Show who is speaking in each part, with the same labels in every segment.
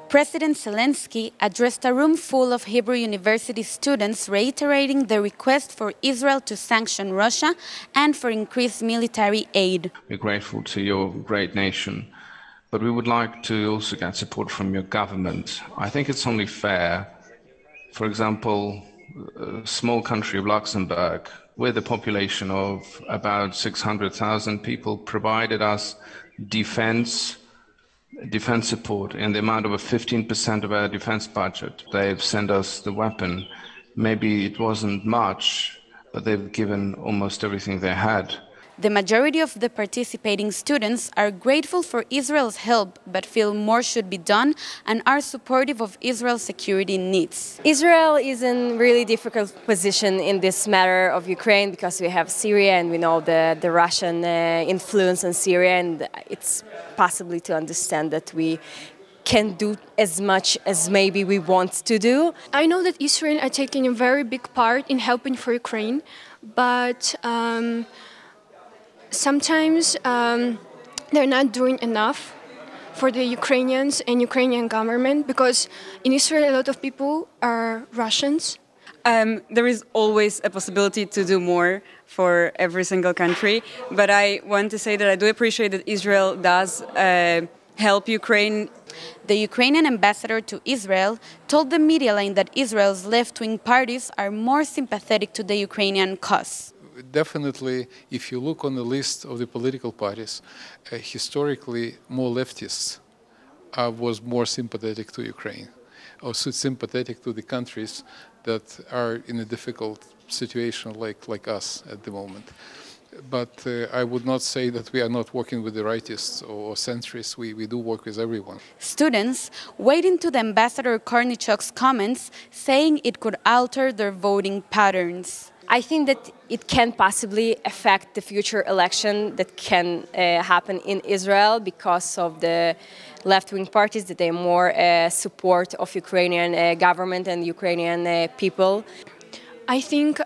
Speaker 1: President Zelensky addressed a room full of Hebrew University students reiterating the request for Israel to sanction Russia and for increased military aid.
Speaker 2: We're grateful to your great nation, but we would like to also get support from your government. I think it's only fair. For example, a small country of Luxembourg, with a population of about 600,000 people, provided us defense support in the amount of 15% of our defense budget. They've sent us the weapon. Maybe it wasn't much, but they've given almost everything they had.
Speaker 1: The majority of the participating students are grateful for Israel's help, but feel more should be done and are supportive of Israel's security needs.
Speaker 3: Israel is in a really difficult position in this matter of Ukraine because we have Syria and we know the Russian influence on Syria, and it's possibly to understand that we can't do as much as maybe we want to do.
Speaker 4: I know that Israel are taking a very big part in helping for Ukraine, but sometimes they're not doing enough for the Ukrainians and Ukrainian government, because in Israel a lot of people are Russians.
Speaker 5: There is always a possibility to do more for every single country, but I want to say that I do appreciate that Israel does help Ukraine.
Speaker 1: The Ukrainian ambassador to Israel told the media line that Israel's left-wing parties are more sympathetic to the Ukrainian cause.
Speaker 6: Definitely, if you look on the list of the political parties, historically more leftists was more sympathetic to Ukraine, or sympathetic to the countries that are in a difficult situation like us at the moment. But I would not say that we are not working with the rightists or centrists. We do work with everyone.
Speaker 1: Students waiting to the Ambassador Kornichok's comments, saying it could alter their voting patterns.
Speaker 3: I think that it can possibly affect the future election that can happen in Israel because of the left-wing parties, that they more support of Ukrainian government and Ukrainian people.
Speaker 4: I think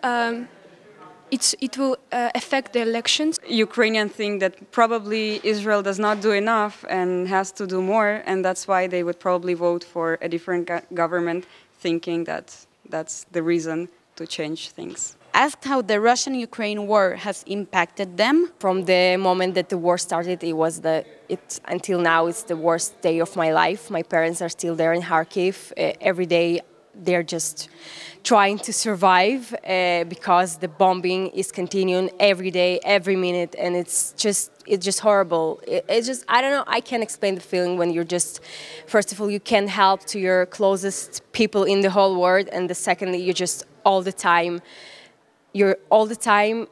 Speaker 4: it will affect the elections.
Speaker 5: Ukrainians think that probably Israel does not do enough and has to do more, and that's why they would probably vote for a different government, thinking that that's the reason to change things.
Speaker 1: Asked how the Russian-Ukraine war has impacted them.
Speaker 3: From the moment that the war started, until now, it's the worst day of my life. My parents are still there in Kharkiv. Every day, they're just trying to survive because the bombing is continuing every day, every minute, and it's just horrible. I don't know, I can't explain the feeling when you're just, first of all, you can't help to your closest people in the whole world, and the secondly, you just all the time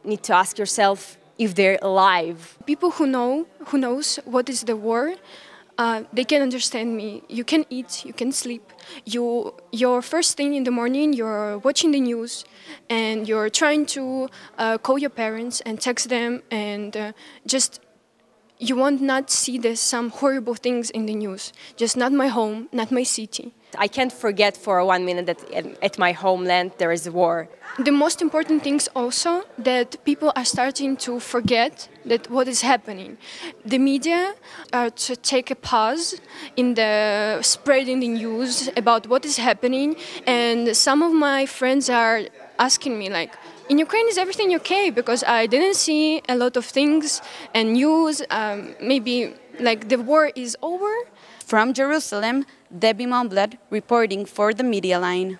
Speaker 3: need to ask yourself if they're alive.
Speaker 4: People who knows what is the war, they can understand me. You can eat, you can sleep. Your first thing in the morning, you're watching the news, and you're trying to call your parents and text them, and you won't not see some horrible things in the news. Just not my home, not my city.
Speaker 3: I can't forget for 1 minute that at my homeland there is a war.
Speaker 4: The most important thing is also that people are starting to forget that what is happening. The media are to take a pause in the spreading the news about what is happening, and some of my friends are asking me like, in Ukraine, is everything okay? Because I didn't see a lot of things and news, maybe like the war is over.
Speaker 1: From Jerusalem, Debbie Monblad reporting for the Media Line.